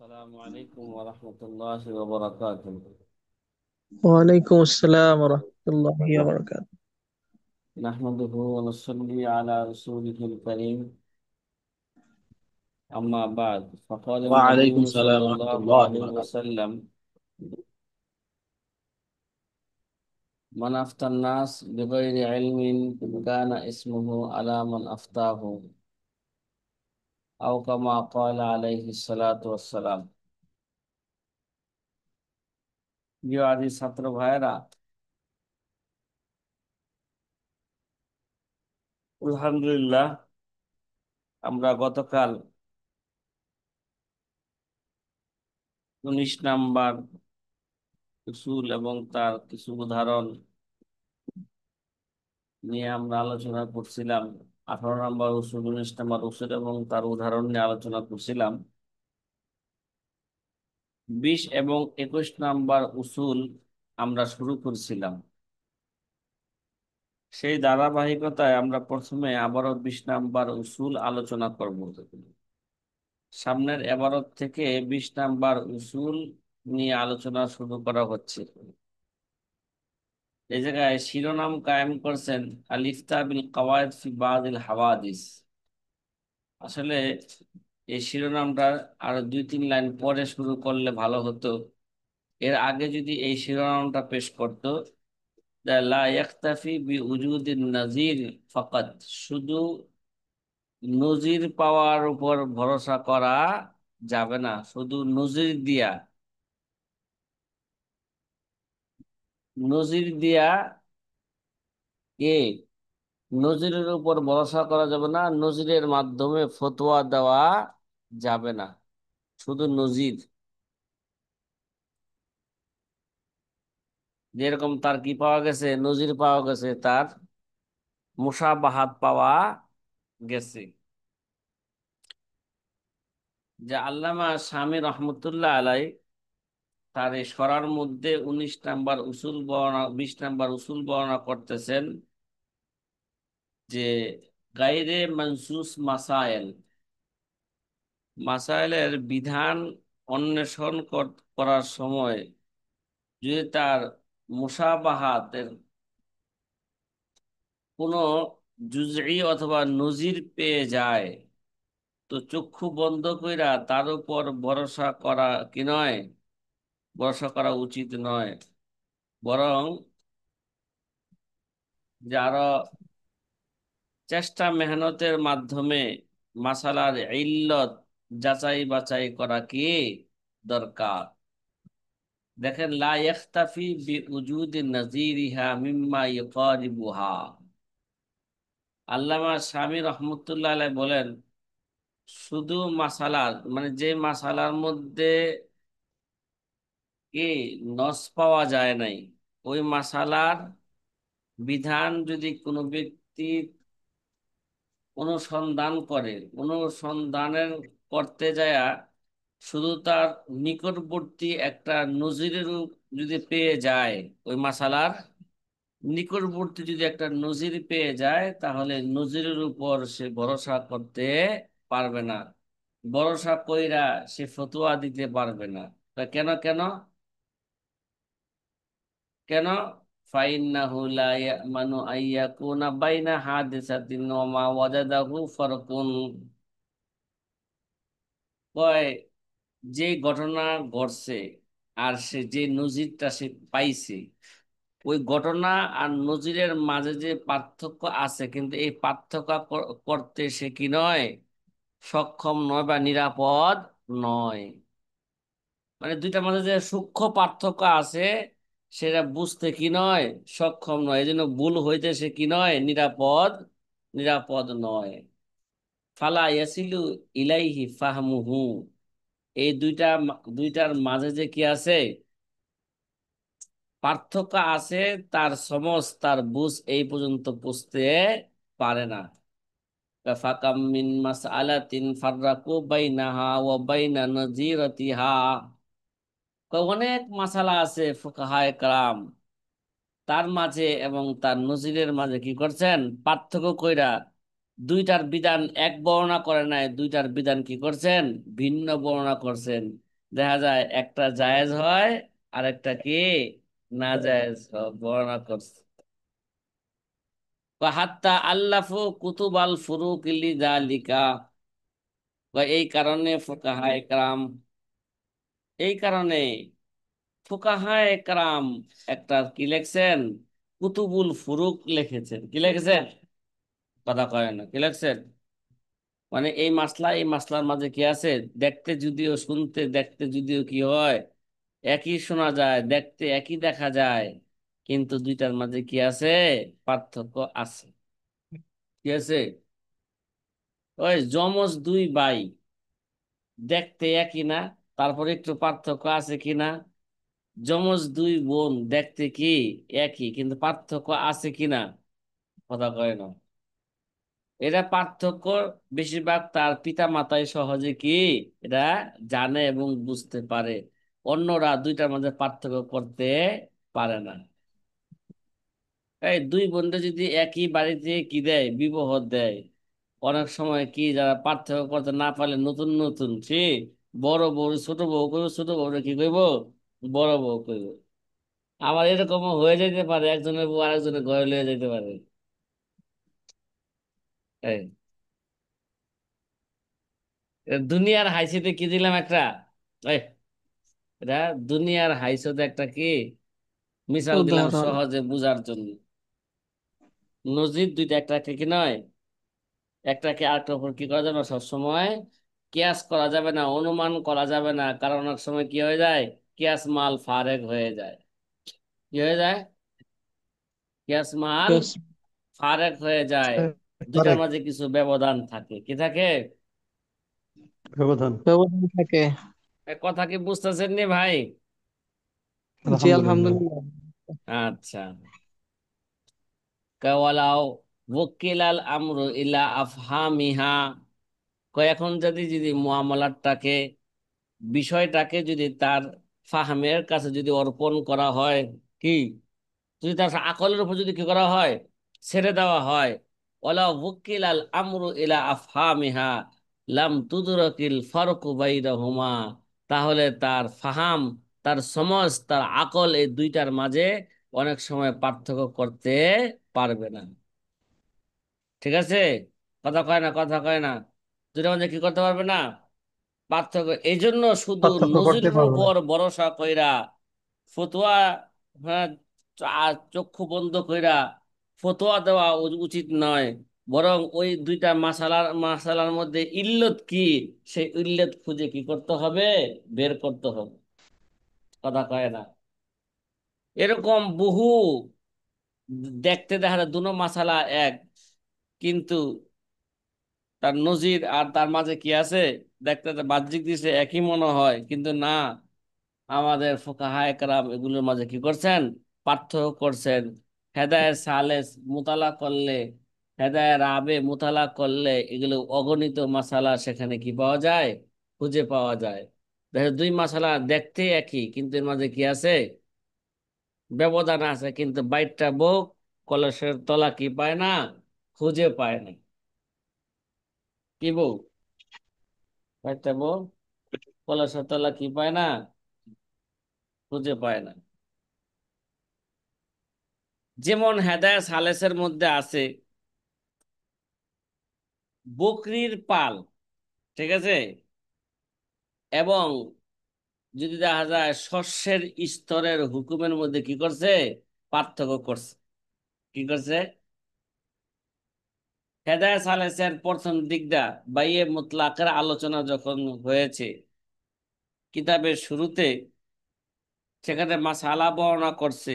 السلام عليكم ورحمة الله وبركاته. وعليكم السلام ورحمة الله وبركاته. نحمده ونصلي على رسوله الكريم. أما بعد فقال وعليكم النبي السلام صلى ورحمة الله الله عليه وبركاته. وسلم: من أفتى الناس بغير علم كان اسمه على من أفتاه، أو كما قال عليه الصلاة والسلام. প্রিয় আদি ছাত্র ভাইরা, আলহামদুলিল্লাহ, আমরা গতকাল 19 নাম্বার উসুল এবং তার কিছু উদাহরণ নিয়ে আমরা আলোচনা করছিলাম। 18 নাম্বার উসুল, 19 নাম্বার উসুল এবং তার উদাহরণ নিয়ে আলোচনা করছিলাম। 20 এবং 21 নাম্বার উসুল আমরা শুরু করছিলাম। সেই ধারাবাহিকতায় আমরা প্রথমে আবারও 20 নাম্বার উসুল আলোচনা করব। সামনের এবারত থেকে 20 নাম্বার উসুল নিয়ে আলোচনা শুরু করা হচ্ছে। এই জায়গায় শিরোনাম কায়েম করছেন আল ইফতা বিল কাওয়ায়েদ ফি বাদিল হাওয়াদিস। আসলে এই শিরোনামটা আরো 2-3 লাইন পরে শুরু করলে ভালো হতো। এর আগে যদি এই শিরোনামটা পেশ করতো, লা ইয়াকতাফি বি উজুদিন নাজির ফাকাত, শুধু নজির পাওয়ার উপর ভরসা করা যাবে না, শুধু নজির দিয়া, নজির দিয়া কে নজিরের উপর ভরসা করা যাবে না, নজিরের মাধ্যমে ফতোয়া দেওয়া যাবে না, শুধু নজির। যেরকম তার কি পাওয়া গেছে, নজির পাওয়া গেছে, তার মুসাবাহাত পাওয়া গেছে। যে আল্লামা শামী রহমতুল্লাহ আলাই তার এই সরার মধ্যে 19 নাম্বার উসুল বর্ণনা, 20 নাম্বার উসুল বর্ণনা করতেছেন যে গায়রে মনসুস মাসায়েল, মাসায়েলের বিধান অন্বেষণ করার সময় যদি তার মুসাবাহাতের কোনো জুজই অথবা নজির পেয়ে যায়, তো চক্ষু বন্ধ কইরা তার উপর ভরসা করা কি নয়, ভরসা করা উচিত নয়। বরং যে আরো চেষ্টা মেহনতের মাধ্যমে মাসালার ইল্লত যাচাই বাছাই করা কি দরকার। দেখেন, লা ইখতাফি বি উজুদি নাজিরিহা মিম্মা ইউকারিবুহা। আল্লামা শামী রহমতুল্লাহ আলাইহি বলেন, শুধু মাসালার মানে যে মাসালার মধ্যে কি নস পাওয়া যায় নাই, ওই মাসালার বিধান যদি কোনো ব্যক্তি অনুসন্ধান করে, অনুসন্ধানের করতে যায় শুধু তার নিকটবর্তী একটা নজিরের যদি পেয়ে যায়, ওই মাসালার নিকটবর্তী যদি একটা নজির পেয়ে যায়, তাহলে নজিরের উপর সে ভরসা করতে পারবে না, ভরসা কইরা সে ফতোয়া দিতে পারবে না। তা কেন কেন কেন? ফাইন্নাহু লা ইয়ামানু আইয়াকুনা বাইনা হাদিসাতিন ওয়া মা ওয়াজাদাহু ফারকুন। কয়, যে ঘটনা ঘটছে আর সে যে নজিরটা সে পাইছে, ওই ঘটনা আর নজিরের মাঝে যে পার্থক্য আছে, কিন্তু এই পার্থক্য করতে সে কি নয়, সক্ষম নয় বা নিরাপদ নয়। মানে দুইটার মাঝে যে সূক্ষ্ম পার্থক্য আছে, সেটা বুঝতে কি নয়, সক্ষম নয়। এই জন্য ভুল হইতে সে কি নয়, নিরাপদ নিরাপদ নয়। ফালা ইয়াসিলু ইলাইহি ফাহমুহু, এই দুইটার মাঝে যে কি আছে, পার্থক্য আছে, তার সমজ তার বুঝ এই পর্যন্ত বুঝতে পারে না। ফাকাম মিন মাসআলাতিন ফাররাকু বাইনাহা ওয়া বাইনা নাজিরাতিহা, অনেক মাসালা আছে ফুকাহায়ে কেরাম তার মাঝে এবং তার নজিরের মাঝে কি করছেন, পার্থক্য কইরা দুইটার বিধান এক বর্ণনা করে নাই, দুইটার বিধান কি করছেন, ভিন্ন বর্ণনা করছেন। দেখা যায় একটা জায়েজ হয় আর একটা কি না জায়েজ হয়, বর্ণনা করছে। হাত্তা আল্লাফু কুতুব আল ফুরুক লিযালিকা, এই কারণে ফুকাহায়ে কেরাম, এই কারণে ফুকাহায়ে কেরাম একটা কি লিখছেন, কুতুবুল ফুরুক লিখেছেন। কি লিখেছেন? কথা কয় না, কি লিখছেন? মানে এই মাসলার মাঝে কি আছে, দেখতে যদিও শুনতে দেখতে যদিও কি হয়, একই শোনা যায়, দেখতে একই দেখা যায়, কিন্তু দুইটার মাঝে কি আছে, পার্থক্য আছে। কি আছে? ওই যমজ দুই ভাই, দেখতে একই না, তারপরে একটু পার্থক্য আছে কিনা? যমজ দুই বোন দেখতে কি একই, কিন্তু পার্থক্য আছে কিনা? কথা কয় না। এটা পার্থক্য বেশিরভাগ তার পিতা মাতাই সহজে কি এটা জানে এবং বুঝতে পারে, অন্যরা দুইটার মধ্যে পার্থক্য করতে পারে না। এই দুই বন্ধু যদি একই বাড়িতে কি দেয়, বিবাহ দেয়, অনেক সময় কি যারা পার্থক্য করতে না পারলে নতুন নতুন সে বড় বউ ছোট বউ করবো, ছোট বউ কি করব, বড় বউ করব। আবার এরকম হয়ে যেতে পারে, একজনের বউ আরেকজনের ঘরে লিয়ে যেতে পারে। এই দুনিয়ার হাইসিতে কি দিলাম একটা, এই এটা দুনিয়ার হাইসতে একটা কি মিসাল দিলাম উদাহরণ। সহজে বুঝার জন্য। নজির দুইটা, একটা কি নয়, একটাকে আরেকটার উপর কি করা যাবে না সবসময়, কিয়াস করা যাবে না, অনুমান করা যাবে না, কারণ অনেক সময় কি হয়ে যায়, কিয়াস মাল ফারেক হয়ে যায়। কি হয়ে যায়? কিয়াস মাল Yes, ফারেক হয়ে যায়। দুইটার correct. মাঝে কিছু ব্যবধান থাকে, কি থাকে? ব্যবধান। ব্যবধান থাকে। এ কথা কি বুঝতেছেন নি ভাই? জি আলহামদুলিল্লাহ। আলহামদুলিল্লাহ। আচ্ছা। কাওয়ালাও ওয়াক্কিলাল আমরু ইলা আফহামিহা, এখন যদি যদি মুআমালাটাকে, বিষয়টাকে যদি তার ফাহমের কাছে যদি অর্পণ করা হয়, কি যদি তার আকলের উপর যদি কি করা হয়, ছেড়ে দেওয়া হয়, ওয়ালা ওয়াক্কিলাল আমরু ইলা আফহামিহা লাম তুদরাকিল ফারকু বাইনাহুমা, তাহলে তার ফাহাম, তার সমঝ, তার আকল, এই দুইটার মাঝে অনেক সময় পার্থক্য করতে পারবে না। ঠিক আছে? কথা কয় না, কথা কয় না, দুইটার মাঝে কি করতে পারবে না, পার্থক্য। এই জন্য শুধু পার্থক্য করতে নজিরের পারবো না। উপর ভরসা কইরা ফতোয়া, হ্যাঁ, চক্ষু বন্ধ কইরা ফতোয়া দেওয়া উচিত নয়। বরং ওই দুইটা মাসালার মধ্যে ইল্লত কি, সেই ইল্লত খুঁজে কি করতে হবে, বের করতে হবে। কথা কয় না। এরকম বহু দেখতে দেখা যায় দুনো মাসালা এক, কিন্তু তার নজির আর তার মাঝে কি আছে, দেখতে তো বাহ্যিক দৃশ্যে একই মনে হয়, কিন্তু না, আমাদের ফুকাহায়ে কেরাম এগুলোর মাঝে কি করছেন, পার্থক্য করছেন। হেদায়ে সালেস মুতালা করলে, হেদায়ে রাবে মুতালা করলে এগুলো অগণিত মাসালা সেখানে কি পাওয়া যায়, খুঁজে পাওয়া যায়। দেখো দুই মাসালা দেখতে একই, কিন্তু এর মাঝে কি আছে, ব্যবধান আছে, কিন্তু বাইরটা বউ কলসের তলা কি পায় না, খুঁজে পায় না। কি বউ, বাইরটা বউ কলসের তলা কি পায় না, খুঁজে পায় না। যেমন হেদায়ে সালেসের মধ্যে আছে বকরির পাল, ঠিক আছে, এবং যদি দেখা যায় শস্যের স্তরের হুকুমের মধ্যে কি করছে, পার্থক্য করছে। কি করছে? হেদায়ে সালেসের প্রথম দিকটা বাইয়ে মুতলাকের আলোচনা যখন হয়েছে কিতাবের শুরুতে, সেখানে মাসালা বর্ণনা করছে,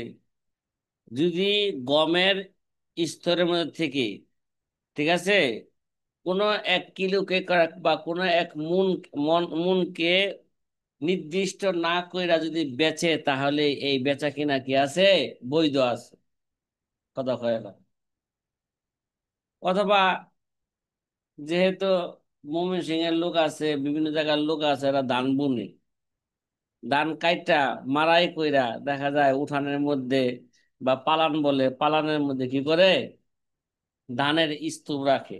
যদি গমের স্তরের মধ্যে থেকে, ঠিক আছে, কোনো এক কিলোকে বা কোনো এক মুনকে নির্দিষ্ট না কইরা যদি বেচে, তাহলে এই বেচা কিনা কি আছে, বৈধ আছে। কথা কয় না। অথবা যেহেতু ময়মনসিংহ এর লোক আছে, বিভিন্ন জায়গার লোক আছে, এরা ধান বুনে, ধান কাইটা মারাই কইরা দেখা যায় উঠানের মধ্যে, বা পালান বলে, পালানের মধ্যে কি করে, ধানের স্তূপ রাখে,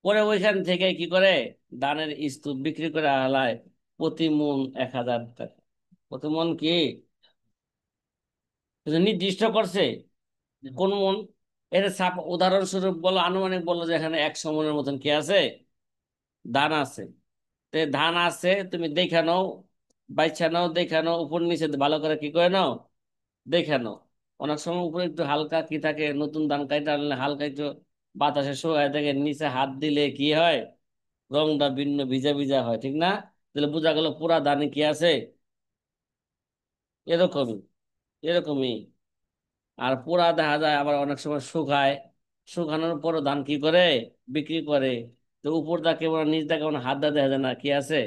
পরে ওইখান থেকে কি করে, ধানের স্তূপ বিক্রি করে আলায়। প্রতি মণ 1,000 টাকা। প্রতি মণ কি এটা নির্দিষ্ট করছে? কোন মণ? এটা উদাহরণস্বরূপ বলো, আনুমানিক বলো যে এখানে 100 মণের মতন কি আছে, ধান আছে। তে ধান আছে, তুমি দেখে নাও, বাইছা নাও, দেখে নাও, উপর নিচে ভালো করে কি করে নাও, দেখে নাও। অনেক সময় উপরে একটু হালকা কি থাকে, নতুন ধান কাইটা আনলে হালকা একটু বাতাসে শুকায় থাকে, নিচে হাত দিলে কি হয়, রংটা ভিন্ন ভিজা ভিজা হয়, ঠিক না? তাহলে বোঝা গেল পুরা ধানে কি আছে, এরকমই, এরকমই। আর পুরা দেখা যায় আবার অনেক সময় শুকায়, শুকানোর পরও ধান কি করে, বিক্রি করে। তো উপরটা কেমন নিচটা কেমন হাত দা দেখা যায় না কি আছে।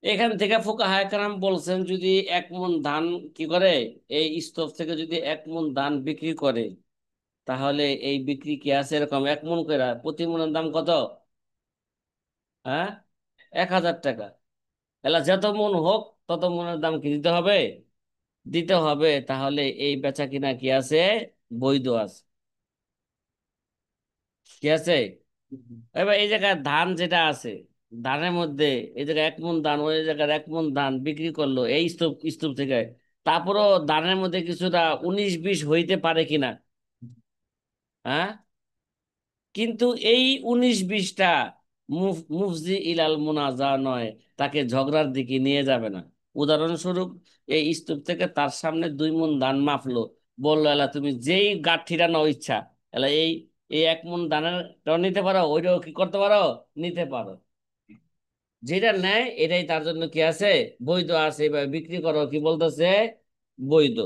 এখান থেকে ফুকাহায়ে কেরাম বলছেন যদি 1 মণ ধান কি করে, এই স্তূপ থেকে যদি 1 মণ ধান বিক্রি করে, তাহলে এই বিক্রি কি আছে এরকম 1 মণ করে প্রতি মণের দাম কত, হ্যাঁ, 1,000 টাকা। এলা যত মণ হোক তত মণের দাম কি দিতে হবে, দিতে হবে। তাহলে এই বেচা কিনা কি আছে, বৈধ আছে, কি আছে। এবার এই জায়গায় ধান যেটা আছে, ধানের মধ্যে এই জায়গায় 1 মণ ধান, ওই জায়গায় 1 মণ ধান বিক্রি করলো এই স্তূপ স্তূপ থেকে, তারপরও ধানের মধ্যে কিছুটা 19-20 হইতে পারে কিনা, হ্যাঁ। কিন্তু এই 19-20টা মুফজি ইলাল মুনাজা নয়, তাকে ঝগড়ার দিকে নিয়ে যাবে না। উদাহরণস্বরূপ, এই স্তূপ থেকে তার সামনে 2 মণ ধান মাপলো, বললো এলা তুমি যেই গাঁঠিটা নাও ইচ্ছা, এলা এই এই 1 মণ ধানের নিতে পারো, ওইটাও কি করতে পারো, নিতে পারো। যেটা নেয় এটাই তার জন্য কি আছে, বৈধ আছে। এবার বিক্রি করো কি বলতেছে, বৈধ।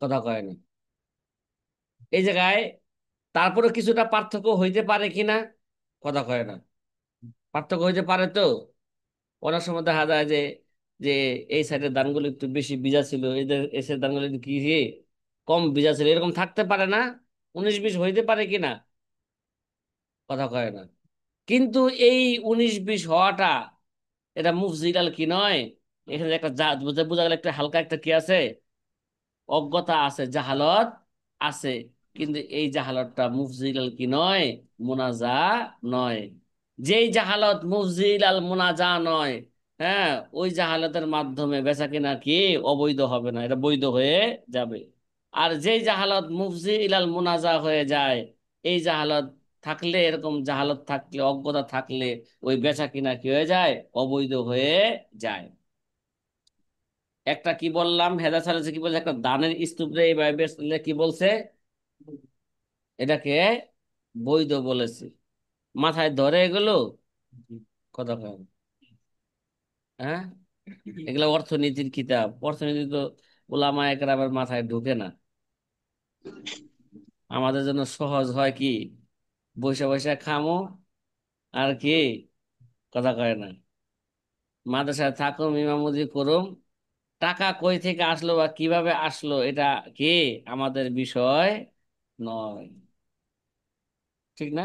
কথা কয় না এই জায়গায়। তারপরে কিছুটা পার্থক্য হইতে পারে কিনা, কথা কয় না। পার্থক্য হইতে পারে তো। অনেক সময় দেখা যায় যে যে এই সাইডের ধানগুলো একটু বেশি বীজা ছিল, এদের এই সাইডের ধানগুলো একটু কি কম বীজা ছিল, এরকম থাকতে পারে না, 19-20 হইতে পারে কিনা, কথা কয় না। কিন্তু এই 19-20 হওয়াটা, এটা মুফজিলাল কি নয়। এখানে একটা বোঝা বোঝা গেল একটা হালকা একটা কি আছে, অজ্ঞতা আছে, জাহালত আছে। কিন্তু এই জাহালতটা মুফজিলাল কি নয়, মুনাজা নয়। যেই জাহালত মুফজিলাল মুনাজা নয়, হ্যাঁ, ওই জাহালতের মাধ্যমে বেচা কিনা কি অবৈধ হবে না, এটা বৈধ হয়ে যাবে। আর যেই জাহালত মুফজিলাল মুনাজা হয়ে যায়, এই জাহালত থাকলে, এরকম জাহালত থাকলে, অজ্ঞতা থাকলে, ওই বেচা কিনা কি হয়ে যায়, অবৈধ হয়ে যায়। একটা কি বললাম, হেদা স্যার কি বলছে, একটা দানের স্তূপ রে এইভাবে বেচলে কি বলছে, এটাকে বৈধ বলেছে। মাথায় ধরে এগুলো, কথা কয় না। হ্যাঁ, এগুলো অর্থনীতির কিতাব, অর্থনীতি তো ওলামা একরামের মাথায় ঢুকে না। আমাদের জন্য সহজ হয় কি, বসে বসে খামো, আর কি, কথা কয় না, মাদ্রাসায় থাকুম, ইমামতি করুম, টাকা কই থেকে আসলো বা কিভাবে আসলো এটা কি আমাদের বিষয় নয়, ঠিক না?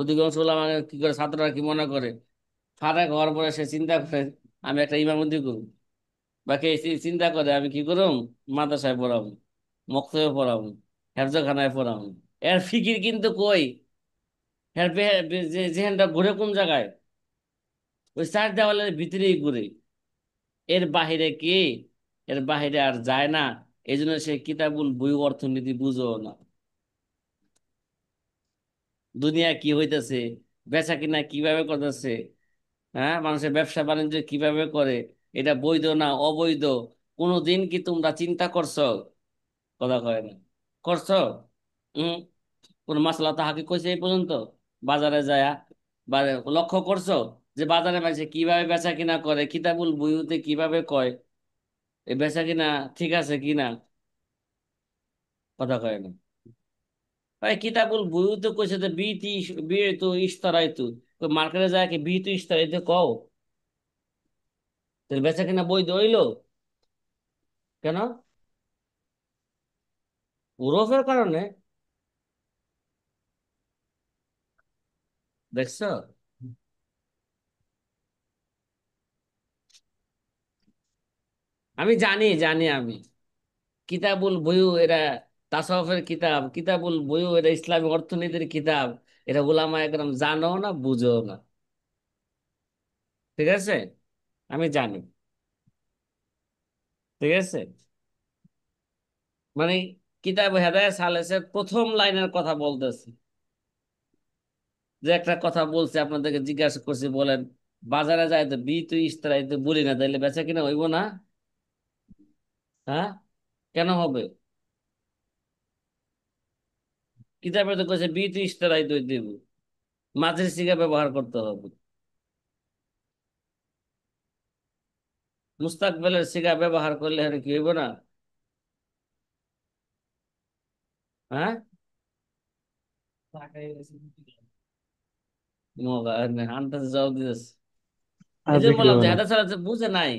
অধিকাংশ ওলামা কি করে, ছাত্ররা কি মনে করে, ফারাক হওয়ার পরে সে চিন্তা করে আমি একটা ইমামতি করব, বাকি চিন্তা করে আমি কি করুম, মাদ্রাসায় পড়াবো, মক্তবে পড়াবো, হেফজখানায় পড়াবো। এর ফিকির কিন্তু কই, এর যেখানটা ঘুরে কোন জায়গায়, ওই চার দেওয়ালের ভিতরেই ঘুরে, এর বাহিরে কি, এর বাহিরে আর যায় না। এই জন্য সে কিতাবুল বই অর্থনীতি বুঝো না, দুনিয়া কি হইতেছে, বেচা কিনা কিভাবে করতেছে, হ্যাঁ, মানুষের ব্যবসা বাণিজ্য কিভাবে করে, এটা বৈধ না অবৈধ, কোনোদিন কি তোমরা চিন্তা করছো, কথা কয় না, করছো? হম। কোন মাসলা তাহাকে কইছে এই পর্যন্ত, বাজারে যায় বা লক্ষ্য করছো যে বাজারে মানুষে কিভাবে বেচা কিনা করে, কিতাবুল বুয়ুতে কিভাবে কয় এই বেচা কিনা ঠিক আছে কিনা, কথা কয় না। ভাই কিতাবুল বুয়ুতে কইছে যে বিয়ে তো ইশতারাই তো, মার্কেটে যায় কি বিয়ে তো ইশতারাইতে কও, তাহলে বেচা কিনা বৈধ হইলো কেন, উরফের কারণে, দেখছো? আমি জানি, জানি আমি, কিতাবুল বইও এরা তাসাউফের কিতাব, কিতাবুল বইও এরা ইসলামী অর্থনীতির কিতাব। এটা উলামা একরাম জানো না, বুঝো না। ঠিক আছে, আমি জানি। ঠিক আছে, মানে কিতাব হেদায়েত সালেসের প্রথম লাইনের কথা বলতেছি। যে একটা কথা বলছে, আপনাদেরকে জিজ্ঞাসা করছি, বলেন বাজারে যায় তো বি তুই ইস্তারাই তো বলি না, তাইলে বেচা কিনা হইব না? হ্যাঁ, কেন হবে? কিতাবে তো কইছে বি তুই ইস্তারাই তুই দিব, মাঝের সিগা ব্যবহার করতে হবে। মুস্তাকবেলের সিগা ব্যবহার করলে আর কি হইব না? হ্যাঁ, মগা আন্দাজে জবাব দিতেছে। আর এই জন্য বিক্রি বললাম হবে যে না। হেদায়েত সালেস বুঝে নাই।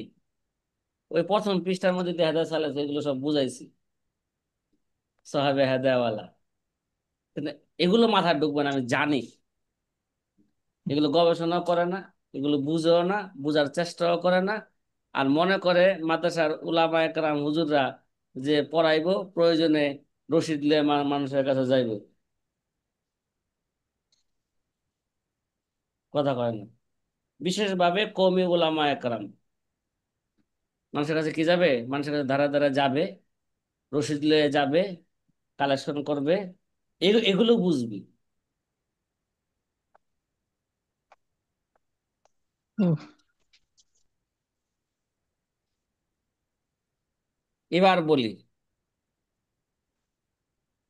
ওই প্রথম পৃষ্ঠার মধ্যে যে হেদায়েত সালেস, এগুলো সব বুঝাইছি, সাহাবে হেদায়াওয়ালা। কিন্তু এগুলো মাথায় ঢুকবে না, আমি জানি। এগুলো গবেষণা করে না, এগুলো বুঝেও না, বুঝার চেষ্টাও করে না। আর মনে করে মাদ্রাসার উলামা একরাম হুজুররা যে পড়াইবো, প্রয়োজনে রশিদ লিয়ে মানুষের কাছে যাইব। কথা কয় না। বিশেষভাবে কওমি উলামা একরাম মানুষের কাছে কি যাবে? মানুষের কাছে ধারা ধারা যাবে, রশিদ লিয়ে যাবে, কালেকশন করবে। এগুলো বুঝবি। হুম, এবার বলি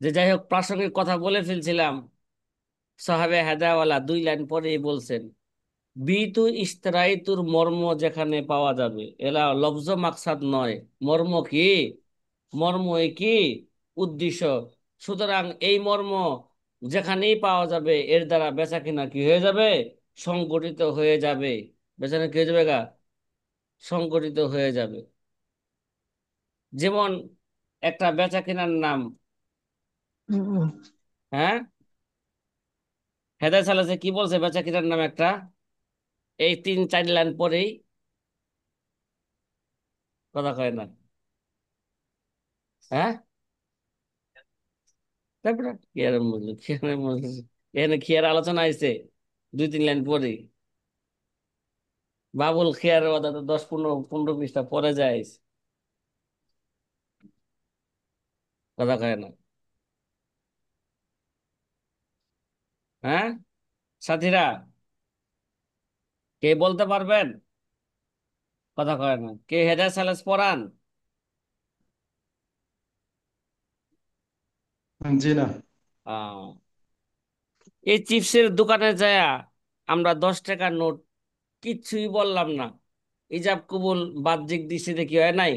যে, যাই হোক, প্রাসঙ্গিক কথা বলে ফেলছিলাম। সাহাবে হেদায়াওয়ালা 2 লাইন পরেই বলছেন, বিতু ইশতারাইতুর মর্ম যেখানে পাওয়া যাবে। এলা লফজ মাকসাদ নয়, মর্ম কি? মর্ম কি? উদ্দেশ্য। সুতরাং এই মর্ম যেখানেই পাওয়া যাবে, এর দ্বারা বেচা কিনা কি হয়ে যাবে? সংগঠিত হয়ে যাবে। বেচা কিনা কি হয়ে যাবে গা? সংগঠিত হয়ে যাবে। যেমন একটা বেচা কিনার নাম, হুম, হুম। হ্যাঁ, হেদায়েত সালেসে কি বলছে বেচা কিনার নাম একটা? এই 3-4 লাইন পরেই। কথা কয় না। হ্যাঁ, তারপরে কি আর বুঝলো, কি আর বুঝলো? এখানে কি আর আলোচনা আছে? 2-3 লাইন পরে বাবুল খেয়ারের কথা তো 10-15 পৃষ্ঠা পরে যায়। কথা কয় না। হ্যাঁ, সাথীরা, কে বলতে পারবেন? কথা কয় না। কে হেদায়েত সালেস পড়ান? জি না। আহ, এই চিপসের দোকানে যায় আমরা 10 টাকার নোট কিচ্ছুই বললাম না। ইজাব কবুল বাহ্যিক দৃষ্টিতে কি হয় নাই?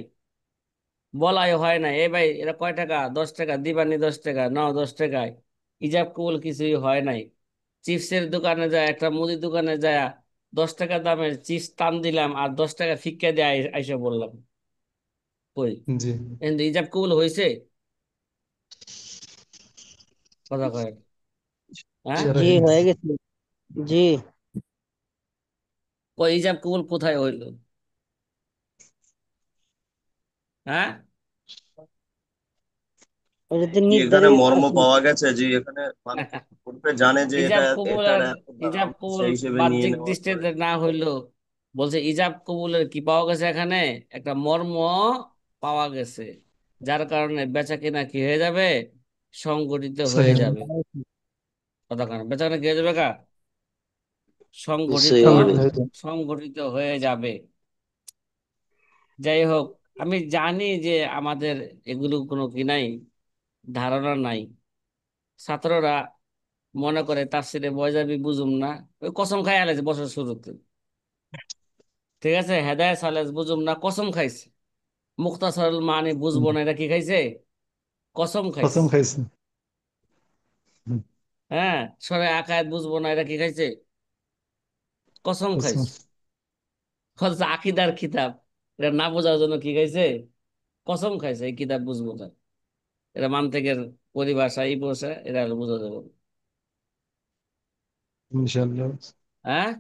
বলাই হয় না, এ ভাই এটা কয় টাকা? 10 টাকা দিবানি, 10 টাকা নাও, 10 টাকায়। ইজাব কবুল কিছুই হয় নাই। চিপসের দোকানে যায়, একটা মুদির দোকানে যায়, 10 টাকা দামের চিপস টান দিলাম আর 10 টাকা ফিক্কা দিয়ে আইসা বললাম। কই? জি। কিন্তু ইজাব কবুল হয়েছে? কথা কয়। হ্যাঁ, শেয়ার জি হয়ে হয়ে গেছে। গেছে। জি, কই ইজাব কবুল কোথায় হইলো? হ্যাঁ। ওটাতে কি এখানে নির্ধারিত মর্ম আছে। পাওয়া গেছে যে এখানে মানুষ পড়বে জানে যে এটা ইজাব কবুলের, এটার এত দাম, ইজাব কবুল সেই হিসেবে নিয়ে বাহ্যিক নেওয়ার পরে। দৃষ্টিতে না হইলো, বলছে ইজাব কবুলের কি পাওয়া গেছে এখানে? একটা মর্ম পাওয়া গেছে, যার কারণে বেচা কিনা কি হয়ে যাবে? সংগঠিত হয়ে সহি হবে। যাবে। কথা কারণ বেচা কিনা কি হয়ে যাবে? সংগঠিত, সেই সংগঠিত হয়ে যাবে। সংগঠিত হয়ে যাবে। যাই হোক, আমি জানি যে আমাদের এগুলো কোনো কি নাই, ধারণা নাই। ছাত্ররা মনে করে তাফসিরে বয়জাবি বুঝুম না, ওই কসম খাই আলাইছে বছর শুরুতে। ঠিক আছে, হেদায়েত সালেস বুঝুম না, কসম খাইছে। মুখতাসরুল মানি বুঝবো না, এটা কি খাইছে? কসম খাইছে। কসম খাইছে। হুম, হ্যাঁ, সরে আকায়াত বুঝবো না, এটা কি খাইছে? কসম কসম। খাইছে। অথচ আকিদার কিতাব, এটা না বোঝার জন্য কি খাইছে? কসম খাইছে এই কিতাব বুঝবো না। এটা মান্তেকের পরিভাষা, এই ভাষা, এটা হলো বোঝা যাবে না। ইনশাআল্লাহ। হ্যাঁ।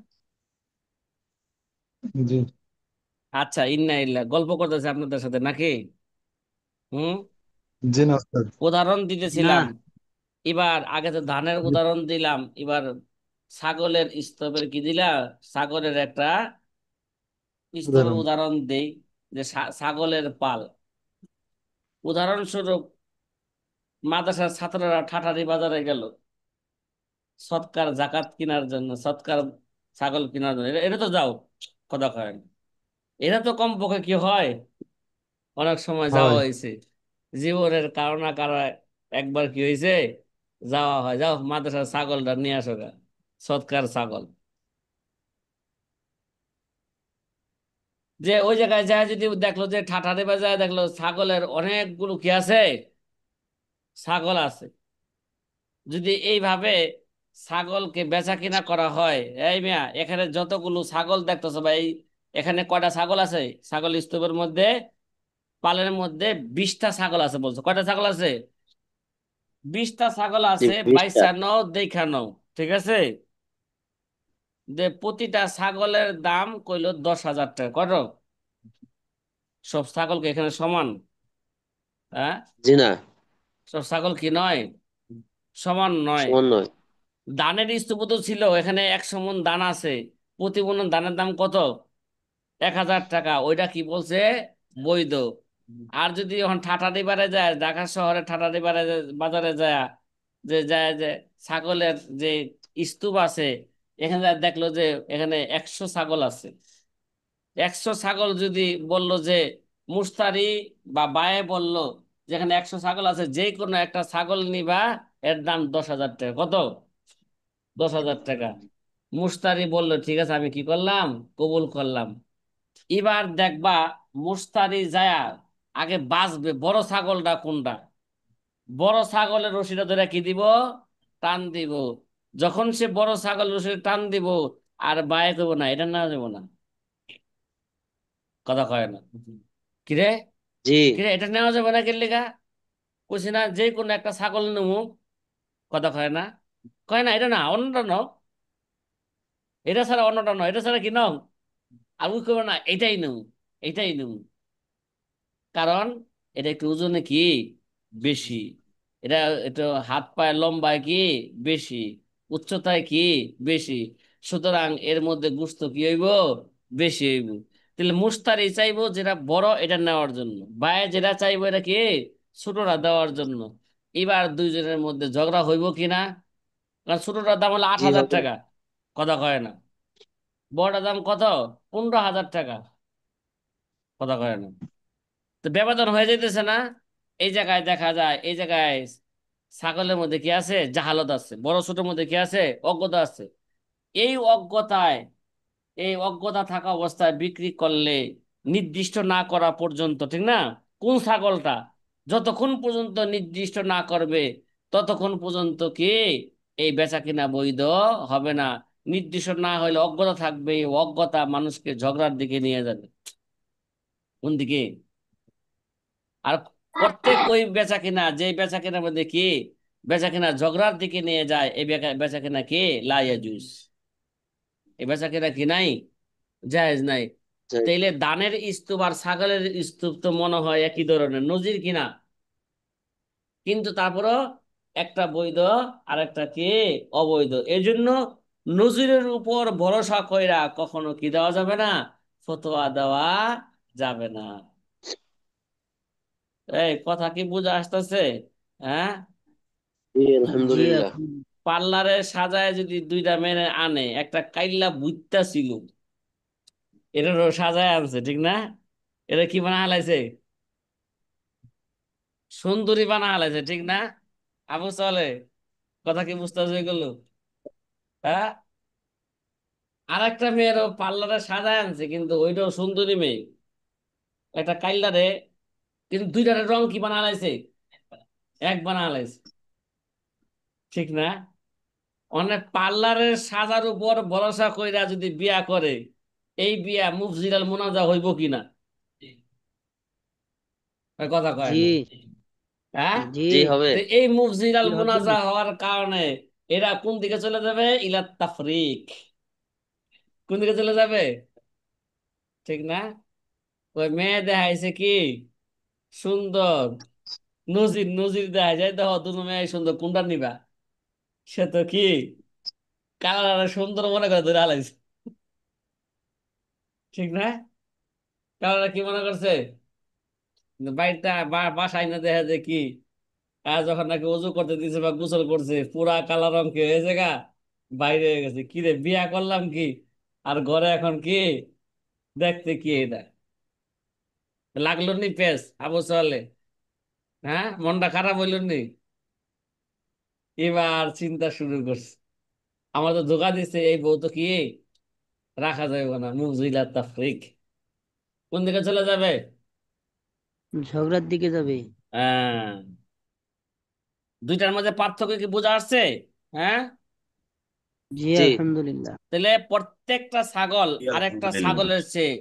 জি। আচ্ছা, ইন্না ইল্লা গল্প করতেছে আপনাদের সাথে নাকি? হুম। জি না ওস্তাদ। উদাহরণ না, দিতেছিলাম। এবার আগে তো ধানের উদাহরণ দিলাম, এবার ছাগলের স্তবের কি দিলাম, ছাগলের একটা স্তবের উদাহরণ। উদাহরণ দেই, যে ছাগলের পাল। উদাহরণস্বরূপ মাদ্রাসার ছাত্ররা ঠাটারি বাজারে গেল সৎকার জাকাত কেনার জন্য, সৎকার ছাগল কেনার জন্য, এটা তো যাও কথা কয় না। এটা তো কমপক্ষে কি হয়, অনেক সময় যাওয়া হয়। হয়েছে জীবনের কারো না কারো একবার কি হয়েছে, যাওয়া হয়, যাও মাদ্রাসার ছাগলটা নিয়ে আসো গা, সৎকার ছাগল। যে ওই জায়গায় যায় যদি দেখলো যে ঠাঠারে বাজায় দেখলো ছাগলের অনেকগুলো কি আছে, ছাগল আছে, যদি এইভাবে ছাগলকে বেচা কিনা করা হয়, এই মিয়া এখানে যতগুলো ছাগল দেখতেছো ভাই, এখানে কয়টা ছাগল আছে, ছাগল স্তূপের মধ্যে, পালের মধ্যে 20টা ছাগল আছে বলছো, কয়টা ছাগল আছে, 20টা ছাগল জি আছে, 20টা। বাইসা নাও দেখা নাও, ঠিক আছে। যে প্রতিটা ছাগলের দাম কইলো 10,000 টাকা, কত, সব ছাগলকে এখানে সমান, হ্যাঁ, জি না, সব ছাগল কি নয়, সমান নয়। সমান নয়। দানের স্তূপ তো ছিল, এখানে 100 মণ দান আছে, প্রতি মণ দানের দাম কত, 1,000 টাকা, ওইটা কি বলছে, বৈধ। আর যদি এখন ঠাটারি বারে যায়, ঢাকা শহরে ঠাটারি বারে বাজারে যায়, যে যায় যে ছাগলের যে স্তূপ আছে, এখানে দেখলো যে এখানে 100 ছাগল আছে, 100 ছাগল যদি বলল যে মুস্তারি বা বায়ে বলল যেখানে 100 ছাগল আছে, যে কোনো একটা ছাগল নিবা, এর দাম 10,000 টাকা, কত, 10,000 টাকা। মুস্তারি বলল ঠিক আছে, আমি কি করলাম, কবুল করলাম। এবার দেখবা মুস্তারি যায়া আগে বাঁচবে বড় ছাগলটা কোনটা, বড় ছাগলের রশিটা ধরে কি দিব, টান দিব। যখন সে বড় ছাগল রশি টান দিব, আর বায়ে করবো না, এটা না দেবো না, কথা কয় না, কিরে, জি। কিরে এটা নেওয়া যাবে না, কেলিগা, কইছি না যে কোনো একটা ছাগল নেবো, কথা কয় না, কয় না এটা না অন্যটা নাও, এটা ছাড়া অন্যটা নাও, এটা ছাড়া কি নাও, আর ওই করবো না এটাই নেবো, এটাই নেবো। কারণ এটা একটু ওজনে কি বেশি, এটা এটা হাত পায়ের লম্বায় কি বেশি, উচ্চতায় কি বেশি, সুতরাং এর মধ্যে গোশত কি হইব, বেশি হইব। তাহলে মুস্তারি চাইবো যেটা বড় এটা নেওয়ার জন্য, বায়ে যেটা চাইবো এটা কি ছোটটা দেওয়ার জন্য। এবার দুইজনের মধ্যে ঝগড়া হইব কিনা, কারণ ছোটটার দাম হলো আট জি হাজার হবে। টাকা কথা কয় না, বড়টার দাম কত, 15,000 টাকা, কথা কয় না। তো ব্যবধান হয়ে যাইতেছে না, এই জায়গায় দেখা যায়, এই জায়গায় ছাগলের মধ্যে কি আছে, জাহালত আছে, বড় ছোটের মধ্যে কি আছে, অজ্ঞতা আছে। এই অজ্ঞতায়, এই অজ্ঞতা থাকা অবস্থায় বিক্রি করলে নির্দিষ্ট না করা পর্যন্ত, ঠিক না, কোন ছাগলটা, যতক্ষণ পর্যন্ত নির্দিষ্ট না করবে ততক্ষণ পর্যন্ত কি এই বেচা কিনা বৈধ হবে না। নির্দিষ্ট না হলে অজ্ঞতা থাকবে, এই অজ্ঞতা মানুষকে ঝগড়ার দিকে নিয়ে যাবে, কোন দিকে, আর প্রত্যেক ওই বেচা কিনা, যে বেচা কেনার মধ্যে কি বেচা কিনা ঝগড়ার দিকে নিয়ে যায়, এই বেচা কিনা কি লাইয়াজুজ, এই বেচা কিনা কি নাই, জায়েজ নাই। যাই। তাইলে দানের স্তূপ আর ছাগলের স্তূপ তো মনে হয় একই ধরনের নজির কিনা, কিন্তু তারপরও একটা বৈধ আর একটা কি অবৈধ, এই জন্য নজিরের উপর ভরসা কইরা কখনো কি দেওয়া যাবে না, ফতোয়া দেওয়া যাবে না। এই কথা কি বুঝা আসতেছে, হ্যাঁ। জি জি আলহামদুলিল্লাহ। এখন। পার্লারে সাজায় যদি দুইটা মেনে আনে, একটা কাইল্লা বুইত্তা ছিল, এটারও সাজায় আনছে, ঠিক না, এটা কি বানা হালাইছে, সুন্দরী বানা হালাইছে, ঠিক না, আবু চলে, কথা কি বুঝতে হয়ে গেল, হ্যাঁ। আর একটা মেয়েরও পার্লারে সাজায় আনছে, কিন্তু ওইটাও সুন্দরী মেয়ে, একটা কাইল্লারে, কিন্তু দুইটারে রং কি বানা হালাইছে, এক বানা হালাইছে, ঠিক না। অনেক পার্লারের সাজার উপর ভরসা কইরা যদি বিয়া করে, এই বিয়া মুফজিলাল মোনাজা হইব কিনা, এ কথা কয় জি। না, হ্যাঁ। জি হবে। তো এই মুফজিলাল জি হবে। মোনাজা হওয়ার কারণে এরা কোন দিকে চলে যাবে, ইলা তাফরিক, কোন দিকে চলে যাবে, ঠিক না। ওই মেয়ে দেখাইছে কি সুন্দর, নজির নজির দেখা যায়, দেখো দুনো মেয়ে সুন্দর, কোনটা নিবা? সে তো কি কালার সুন্দর মনে করে ধরে হালাইছে, ঠিক না? কালার কি মনে করছে? কিন্তু বাড়িটা বাসায় না দেখা যায় কি, যখন নাকি ওযু করতে দিছে বা গোসল করছে, পুরা কালার রং কি হয়েছে গা, বাইরে হয়ে গেছে। কি রে, বিয়া করলাম কি, আর ঘরে এখন কি দেখতে কি এটা? লাগলো নি পেস আবু সালে? হ্যাঁ, মনটা খারাপ হইল নি? এবার চিন্তা শুরু করছে, আমার তো ধোকা দিছে, এই বউ তো কি রাখা যাবে না, মুজিলা তাফরিক। কোন দিকে চলে যাবে? ঝগড়ার দিকে যাবে। হ্যাঁ, দুইটার মধ্যে পার্থক্য কি বোঝা আসছে? হ্যাঁ। জি জি আলহামদুলিল্লাহ। তাহলে প্রত্যেকটা ছাগল জি আরেকটা আলহামদুলিল্লাহ। ছাগলের চেয়ে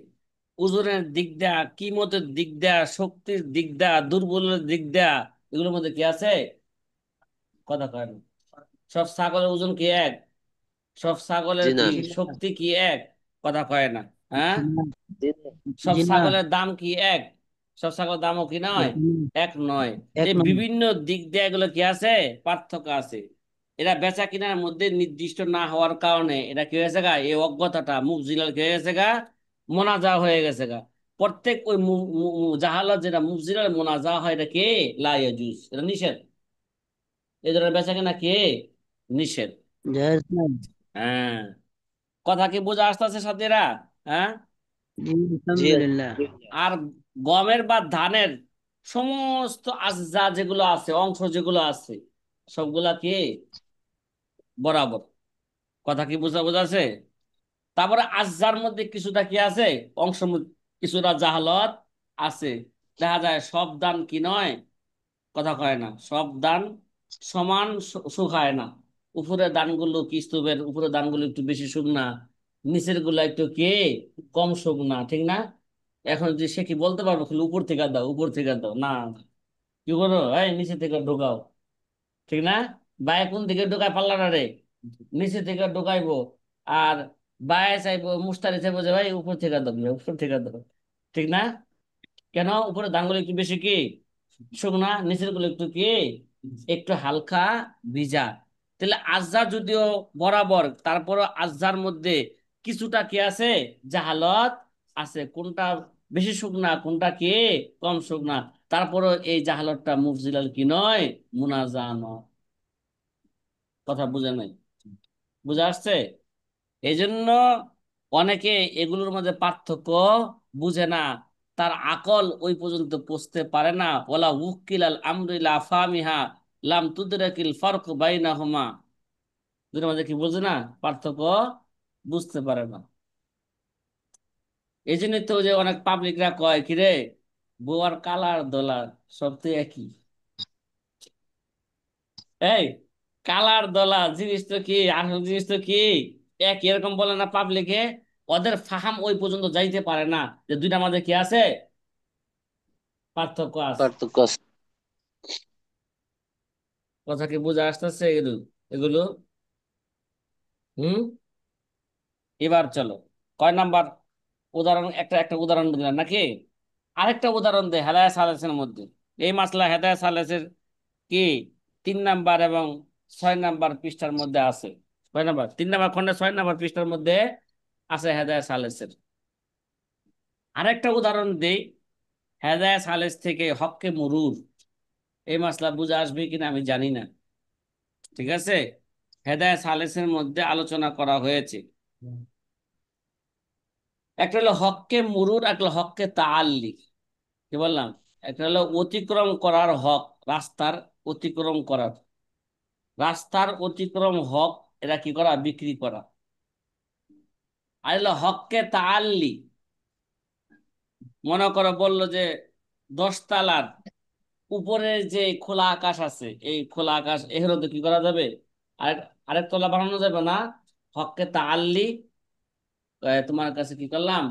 ওজনের দিক দেয়া, কিমতের দিক দেয়া, শক্তির দিক দেয়া, দুর্বলের দিক দেয়া, এগুলোর মধ্যে কি আছে? কথা কয় না। সব ছাগলের ওজন কি এক? সব ছাগলের জি না। কি জি না। শক্তি কি এক? কথা কয় না। হ্যাঁ। জি না। জি না। সব জি না। ছাগলের দাম কি এক? সব ছাগলের দামও কি নয়? এক নয়। এক এই নম্বর। বিভিন্ন দিক দিয়ে এগুলো কি আছে? পার্থক্য আছে। এরা বেচা কিনার মধ্যে নির্দিষ্ট না হওয়ার কারণে এটা কি হয়েছে গা, এই অজ্ঞতাটা মুবজিলাল কি হয়ে গেছে গা, মোনাজা হয়ে গেছে গা। প্রত্যেক ওই জাহালাত, যেটা মুবজিলাল মোনাজা হয়, এটা কে? লা ইয়াজুজ, এটা নিষেধ। এই ধরনের বেচা কিনা কে? নিষেধ। জায়েজ নাই। হ্যাঁ। কথা কি বোঝা আসতেছে সাথীরা? হ্যাঁ। জি জি আলহামদুলিল্লাহ। আলহামদুলিল্লাহ। আর গমের বা ধানের সমস্ত আজ্জা যেগুলো আছে, অংশ যেগুলো আছে, সবগুলা কি বরাবর। কথা কি বোঝা বোঝাছে? তারপরে আজ্জার মধ্যে কিছুটা কি আছে, অংশ কিছুটা জাহালত আছে। দেখা যায় সব দান কি নয়, কথা কয় না, সব দান সমান শুকায় না। উপরের দানগুলো কি, স্তূপের উপরের দানগুলো একটু বেশি শুকনা, নিচের গুলা একটু কে কম শুকনা, ঠিক না? এখন যে সে কি বলতে পারবো খালি উপর থেকে দাও, উপর থেকে দাও, না। কি করো, এই নিচে থেকে ঢোকাও, ঠিক না? বায়ে কোন দিকে ঢোকায় পাল্লাটা রে, নিচে থেকে ঢোকাইবো। আর বায়ে চাইবো, মুস্তারি চাইবো যে ভাই উপর থেকে দাও, উপর থেকে দাও, ঠিক না? কেন? উপরে ধানগুলো একটু বেশি কি শুকনা, নিচের গুলো একটু কি একটু হালকা ভিজা। তাহলে আজ্জা যদিও বরাবর, তারপরও আজ্জার মধ্যে কিছুটা কি আছে, জাহালত আছে। কোনটা বেশি শুকনা, কোনটা কি কম শুকনা, তারপরও এই জাহালতটা মুফজিলাল কি নয়, মুনাজা নয়। কথা বুঝে নাই? বুঝে আসছে? এই জন্য অনেকে এগুলোর মধ্যে পার্থক্য বুঝে না, তার আকল ওই পর্যন্ত পৌঁছতে পারে না। ওলা উকিল আল আমরিলা ফামিহা লাম তুদরাকিল ফারক বাইনাহুমা। দুটোর মধ্যে কি বুঝে না, পার্থক্য বুঝতে পারে না। এই জন্যই তো যে অনেক পাবলিকরা কয় কি রে, বোয়ার কালার দোলার সব তো একই। এই কালার দলা জিনিস তো কি, আসল জিনিস তো কি এক, এরকম বলে না পাবলিকে? ওদের ফাহাম ওই পর্যন্ত যাইতে পারে না যে দুইটার মাঝে কি আছে, পার্থক্য আছে। পার্থক্য আছে। কথা কি বোঝা আসতেছে এগুলো? এগুলো হুম। এবার চলো, কয় নাম্বার উদাহরণ, একটা একটা উদাহরণ দিলাম নাকি, আরেকটা উদাহরণ দে হেদায়া সালেসের মধ্যে। এই মাসলা হেদায়া সালেসের কি 3 নাম্বার এবং 6 নাম্বার পৃষ্ঠার মধ্যে আছে। 6 নাম্বার, 3 নাম্বার খন্ডে 6 নাম্বার পৃষ্ঠার মধ্যে আছে হেদায়া সালেসের। আরেকটা উদাহরণ দেই, হেদায়া সালেস থেকে হক্কে মুরুর। এই মাসলা বুঝে আসবে কিনা আমি জানি না, ঠিক আছে? হেদায়া সালেসের মধ্যে আলোচনা করা হয়েছে, একটা হলো হক্কে মুরুর, একটা হলো হক্কে তাআল্লি। কি বললাম? একটা হলো অতিক্রম করার হক, রাস্তার অতিক্রম করার, রাস্তার অতিক্রম হক, এটা কি করা, বিক্রি করা। আর হলো হককে তাআল্লি, মনে করো বললো যে 10 তলার উপরে যে খোলা আকাশ আছে, এই খোলা আকাশ এর মধ্যে কি করা যাবে, আরেক আরেক তলা বানানো যাবে না। হককে তাআল্লি, তোমার কাছে কি করলাম,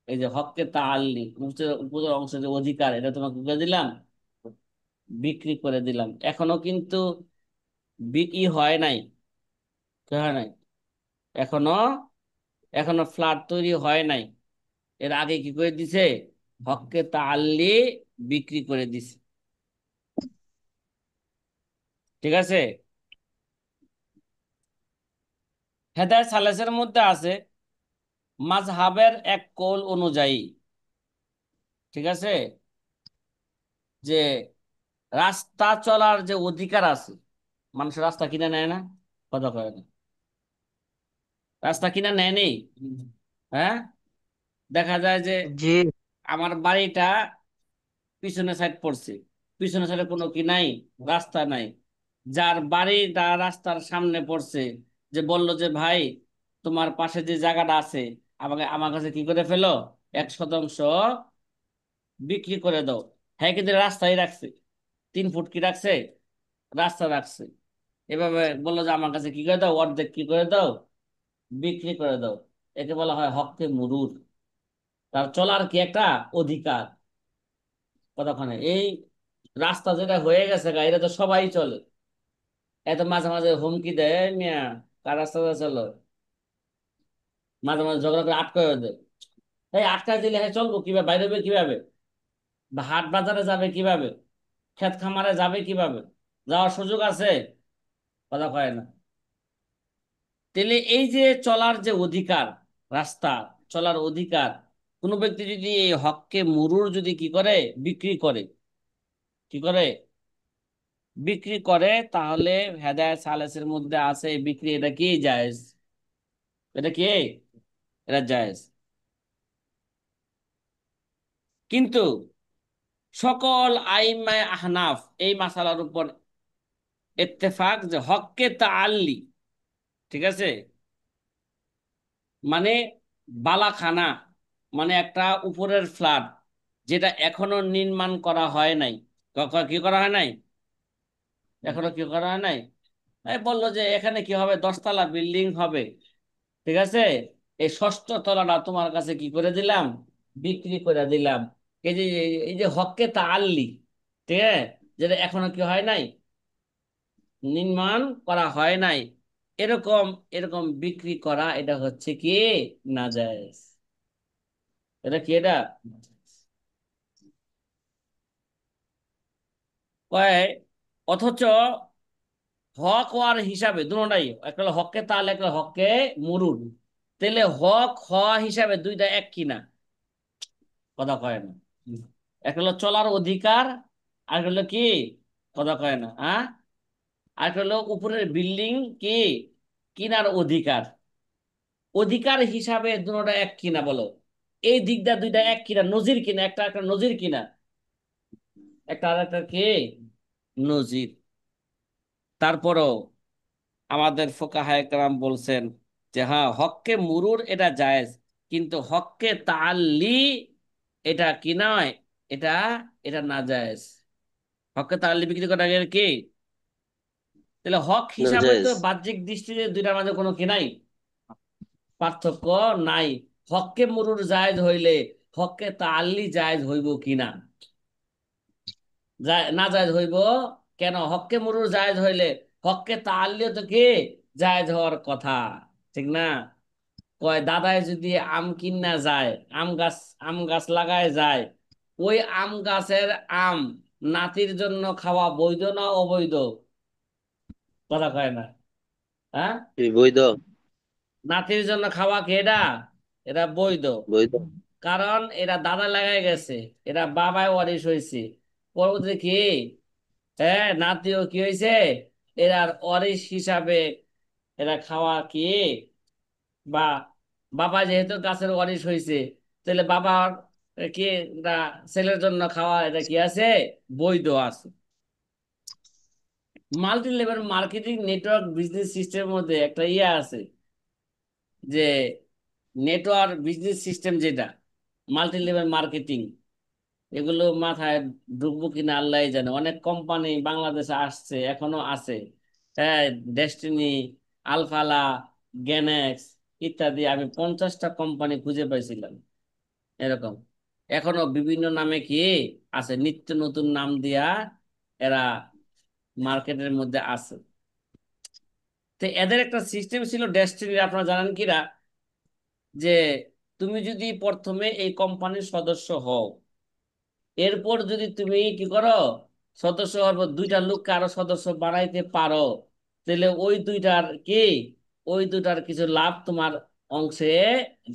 এই যে হককে তাআল্লি উপরের উপরের অংশ যে অধিকার, এটা তোমাকে করে দিলাম, বিক্রি করে দিলাম। এখনো কিন্তু বিক্রি হয় নাই, কি হয় নাই এখনো, এখনো ফ্ল্যাট তৈরি হয় নাই। এর আগে কি করে দিছে, হককে তাআল্লি বিক্রি করে দিছে। ঠিক আছে। হেদায়েত সালেসের মধ্যে আছে মাযহাবের এক কৌল অনুযায়ী, ঠিক আছে, যে রাস্তা চলার যে অধিকার আছে, মানুষের রাস্তা কিনে নেয় না, কথা কয় না, রাস্তা কিনে নেয় নেই, হ্যাঁ, দেখা যায় যে জি আমার বাড়িটা পিছনে সাইড পড়ছে, পিছনে সাইডে কোনো কি নাই, রাস্তা নাই, যার বাড়িটা রাস্তার সামনে পড়ছে, যে বলল যে ভাই তোমার পাশে যে জায়গাটা আছে আমাকে আমার কাছে কি করে ফেলো, 1 শতাংশ বিক্রি করে দাও। হ্যাঁ, কিন্তু রাস্তায় রাখছে, 3 ফুট কি রাখছে, রাস্তা রাখছে, এভাবে বললো যে আমার কাছে কি করে দাও, অর্ধেক কি করে দাও, বিক্রি করে দাও। একে বলা হয় হককে মুরুর, তার চলার কি একটা অধিকার। কতক্ষণে এই রাস্তা যেটা হয়ে গেছে গাড়িটা তো সবাই চলে, এত মাঝে মাঝে হুমকি দেয়, "এই মিয়া কার রাস্তাতে চলো", মাঝে মাঝে ঝগড়া করে আটকে দেয়। এই আটকা দিলে হ্যাঁ চলবো কিভাবে, বাইরে হবে কিভাবে, বা হাট বাজারে যাবে কিভাবে, ক্ষেত খামারে যাবে কিভাবে, যাওয়ার সুযোগ আছে, কথা কয় না। তাহলে এই যে চলার যে অধিকার, রাস্তা চলার অধিকার, কোনো ব্যক্তি যদি এই হককে মুরুর যদি কি করে, বিক্রি করে, কি করে, বিক্রি করে, তাহলে হেদায়েত সালেসের মধ্যে আছে এই বিক্রি, এটা কি জায়েজ, এটা কি, এটা জায়েজ। কিন্তু সকল আইমায়ে আহনাফ এই মাসালার উপর ইত্তেফাক যে হককে তাআল্লি, ঠিক আছে, মানে বালাখানা, মানে একটা উপরের ফ্ল্যাট যেটা এখনো নির্মাণ করা হয় নাই, কি করা হয় নাই, এখনো কি করা হয় নাই, এই বললো যে এখানে কি হবে, 10 তলা বিল্ডিং হবে, ঠিক আছে, এই ষষ্ঠ তলাটা তোমার কাছে কি করে দিলাম, বিক্রি করে দিলাম। এই যে এই যে হককে তাআল্লি, ঠিক আছে, যেটা এখনো কি হয় নাই, নির্মাণ করা হয় নাই, এরকম এরকম বিক্রি করা এটা হচ্ছে কি নাজায়েজ, এটা কি, এটা কয়। অথচ হক ওয়ার হিসাবে দুটাই, একটা হলো হককে তাল, একটা হলো হককে মুরুর, তাহলে হক হওয়া হিসাবে দুইটা এক কিনা, কথা কয় না। একটা হলো চলার অধিকার, আর একটা হলো কি, কথা কয় না, হ্যাঁ, আর একটা হলো উপরের বিল্ডিং কি কিনার অধিকার, অধিকার হিসাবে দুটোটা এক কিনা বলো, এই দিকটা দুইটা এক কিনা, নজির কিনা, একটা একটা নজির কিনা, একটা আর একটা কি নজির। তারপরও আমাদের ফুকাহায়ে কেরাম বলছেন যে হ্যাঁ হককে মুরুর এটা জায়েজ, কিন্তু হককে তাআল্লি এটা কি নয়, এটা এটা না জায়েজ। হককে তাআল্লি বিক্রি করা গেলে কি, তাহলে হক হিসাবে তো নাজায়েজ। বাহ্যিক দৃষ্টিতে দুইটার মাঝে কোনো কি নাই, পার্থক্য নাই। হককে মুরুর জায়েজ হইলে হককে তাআল্লি জায়েজ হইব কিনা, না জায়েজ হইব কেন, হককে মুরুর জায়েজ হইলে হককে তাআল্লিও তো কি জায়েজ হওয়ার কথা, ঠিক না। কয় দাদায় যদি আম কিনা যায়, আম গাছ লাগায় যায়, ওই আম গাছের আম নাতির জন্য খাওয়া বৈধ না অবৈধ, কথা কয় না, হ্যাঁ, এই বৈধ। নাতির জন্য খাওয়া কি এটা, এটা বৈধ, বৈধ। কারণ এরা দাদা লাগাই গেছে, এরা বাবায় ওয়ারিশ হয়েছে, পরবর্তীতে কি, হ্যাঁ নাতিও কি হয়েছে, এরার ওয়ারিশ হিসাবে এরা খাওয়া কি, বা বাবা যেহেতু গাছের ওয়ারিশ হয়েছে, তাহলে বাবার কি এটা ছেলের জন্য খাওয়া এটা কি আছে, বৈধ আছে। Multi level marketing network business সিস্টেমের মধ্যে একটা ইয়ে আছে, যে নেটওয়ার্ক বিজনেস সিস্টেম যেটা মাল্টি লেভেল মার্কেটিং, এগুলো মাথায় ঢুকবো কিনা আল্লাহ জানে। অনেক কোম্পানি বাংলাদেশে আসছে, এখনো আছে, হ্যাঁ, ডেস্টিনি, আলফালা, গ্যানেক্স ইত্যাদি, আমি 50টা কোম্পানি খুঁজে পাইছিলাম এরকম, এখনো বিভিন্ন নামে কি আছে, নিত্য নতুন নাম দিয়া এরা মার্কেটের মধ্যে আছে। তো এদের একটা সিস্টেম ছিল ডেস্টিনি, আপনারা জানেন কিনা, যে তুমি যদি প্রথমে এই কোম্পানির সদস্য হও, এরপর যদি তুমি কি করো, সদস্য হওয়ার পর দুইটা লোককে আরো সদস্য বানাইতে পারো, তাহলে ওই দুইটার কি, ওই দুইটার কিছু লাভ তোমার অংশে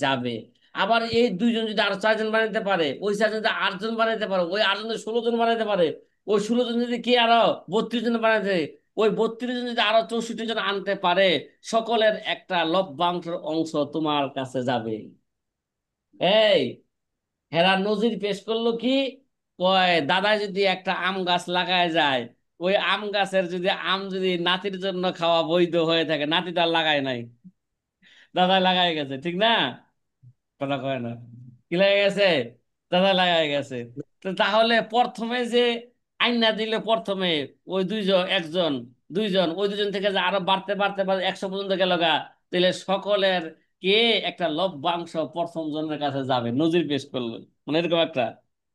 যাবে। আবার এই দুইজন যদি আরো 4 জন বানাইতে পারে, ওই 4 জন যদি 8 জন বানাইতে পারে, ওই 8 জন যদি 16 জন বানাইতে পারে, ওই 16 জন যদি কি আরো 32 জন বানাইতে, ওই 32 জন যদি আরো 64 জন আনতে পারে, সকলের একটা লভ্যাংশের অংশ তোমার কাছে যাবে। এই হেরা নজির পেশ করলো কি, কয় দাদা যদি একটা আম গাছ লাগায় যায়, ওই আম গাছের যদি আম যদি নাতির জন্য খাওয়া বৈধ হয়ে থাকে, নাতি তো আর লাগায় নাই, দাদা লাগাই গেছে, ঠিক না? কথা কয় না, কি লাগে গেছে, দাদা লাগাই গেছে। তো তাহলে প্রথমে যে আইনা দিলে, প্রথমে ওই দুইজন, একজন, দুইজন, ওই দুজন থেকে যে আরো বাড়তে বাড়তে বাড়তে 100 পর্যন্ত গেল গা, তাহলে সকলের কে একটা লভ্যাংশ প্রথম জনের কাছে যাবে, নজির পেশ করলো, মানে এরকম একটা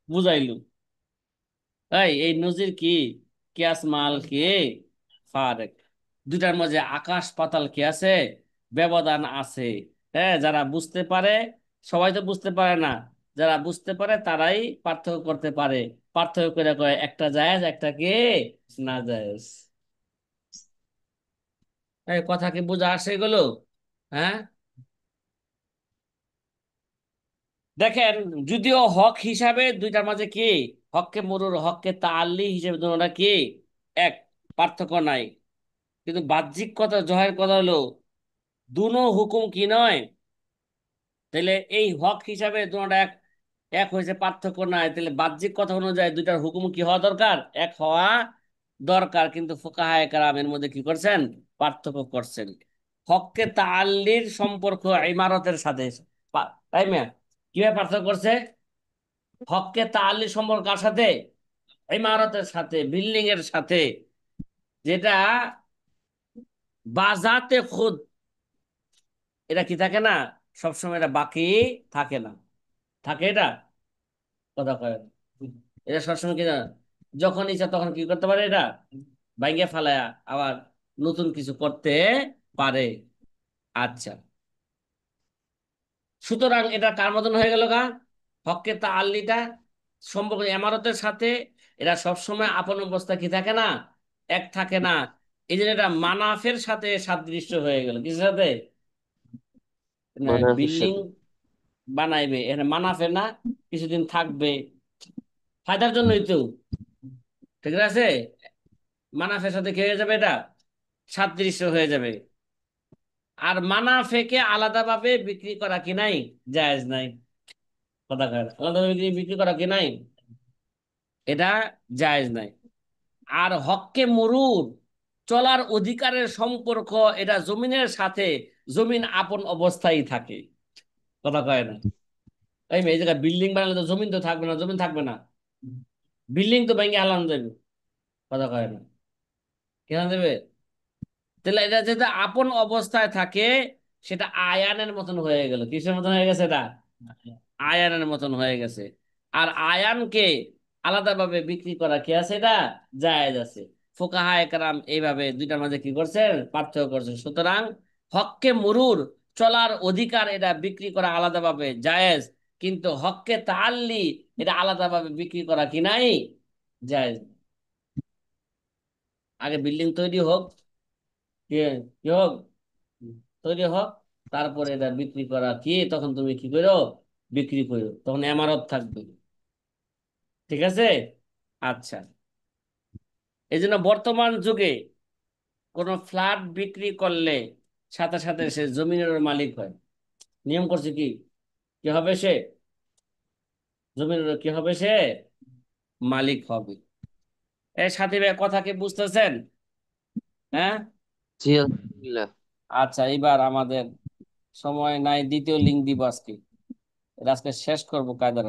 বুঝাইলু। তাই এই নজির কি, কিয়াস মাল কি, ফারেক, দুটার মাঝে আকাশ পাতাল কি আছে, ব্যবধান আছে। হ্যাঁ, যারা বুঝতে পারে, সবাই তো বুঝতে পারে না, যারা বুঝতে পারে তারাই পার্থক্য করতে পারে। পার্থক্য করে কয় একটা জায়েজ একটা কি না জায়েজ। এই কথা কি বোঝা আসে এগুলো? হ্যাঁ, দেখেন, যদিও হক হিসাবে দুইটার মাঝে কি, হককে মরুর হককে তাআল্লি হিসেবে দুটোটা কি এক, পার্থক্য নাই। কিন্তু বাহ্যিক কথা, জহের কথা হলো দুনো হুকুম কি নয়, তাহলে এই হক হিসাবে দুটোটা এক, এক হয়েছে, পার্থক্য নাই, তাহলে বাহ্যিক কথা অনুযায়ী দুইটার হুকুম কি হওয়া দরকার, এক হওয়া দরকার। কিন্তু ফুকাহায়ে কেরামের মধ্যে কি করছেন, পার্থক্য করছেন। হককে তাআল্লির সম্পর্ক ইমারতের সাথে, তাই না? কিভাবে পার্থক্য করছে? হককে তাআল্লির সম্পর্ক কার সাথে, ইমারতের সাথে, বিল্ডিং এর সাথে, যেটা বাজাতে খুদ, এটা কি থাকে না, সবসময় এটা বাকি থাকে না, থাকে এটা, কথা কয় না। এটা সবসময় কি না, যখন ইচ্ছা তখন কি করতে পারে, এটা ভাঙ্গে ফেলায়া আবার নতুন কিছু করতে পারে। আচ্ছা, সুতরাং এটা কার মতন হয়ে গেল গা, হককে তাআল্লিটা সম্পর্ক ইমারতের সাথে, এটা সবসময় আপন অবস্থা কি থাকে না, এক থাকে না। এই জন্য এটা মানাফের সাথে সাদৃশ্য হয়ে গেল, কিসের সাথে, মানাফের বিল্ডিং সাথে। বানাইবে, এখানে মানাফে না, কিছুদিন থাকবে, ফায়দার জন্যই তো, ঠিক আছে, মানাফের সাথে কি হয়ে যাবে, এটা সাদৃশ্য হয়ে যাবে। আর মানাফেকে আলাদাভাবে বিক্রি করা কি নাই, জায়েজ নাই, কথা কয় না। আলাদাভাবে বিক্রি বিক্রি করা কি নাই, এটা জায়েজ নাই। আর হককে মরুর চলার অধিকারের সম্পর্ক, এটা জমিনের সাথে, জমিন আপন অবস্থায় থাকে, কথা কয় না। এই জায়গায় বিল্ডিং বানালে তো জমিন তো থাকবে না, জমিন থাকবে না, বিল্ডিং তো ভেঙে হালান যাবে, কথা কয় না, কেন দেবে? তাহলে এটা যেটা আপন অবস্থায় থাকে, সেটা আয়ানের মতন হয়ে গেল, কিসের মতন হয়ে গেছে এটা, আয়ানের মতন হয়ে গেছে। আর আয়ানকে আলাদাভাবে বিক্রি করা কি আছে, এটা জায়েজ আছে। ফুকাহায়ে কেরাম এইভাবে দুইটার মাঝে কি করছেন, পার্থক্য করছেন। সুতরাং হককে মরুর চলার অধিকার, এটা বিক্রি করা আলাদাভাবে জায়েজ, কিন্তু হককে তাআল্লি এটা আলাদাভাবে বিক্রি করা কি নাই, জায়েজ। আগে বিল্ডিং তৈরি হোক, কি কি হোক, তৈরি হোক, তারপরে এটা বিক্রি করা কি, তখন তুমি কি করো, বিক্রি করো, তখন এমারত থাকবে, ঠিক আছে। আচ্ছা, এই জন্য বর্তমান যুগে কোন ফ্ল্যাট বিক্রি করলে সাথে সাথে সে জমিনের মালিক হয়। নিয়ম করছে কি, কি হবে সে, জমিনের কি হবে, সে মালিক হবে। এই সাথী ভাই কথা কি বুঝতেছেন? হ্যাঁ, জি আলহামদুলিল্লাহ। আচ্ছা, এবার আমাদের সময় নাই, দ্বিতীয় লিঙ্ক দিব আজকে, এটা আজকে শেষ করবো কায়দার।